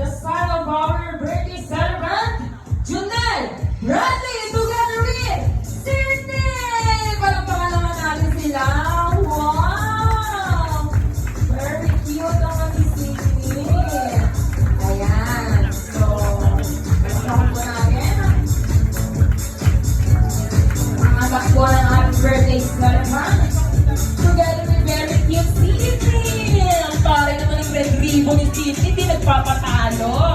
the son of our birthday celebrant, Junel Bradley, together with Sydney! Palakpakan naman natin sila. Wow! Very cute naman si Sydney. Ayan. So, palakpakan po natin. Ang takbo ng ating birthday celebrant. Together with very cute Sydney. Ang pare naman yung red ribbon ni Sydney, hindi nagpapatalo.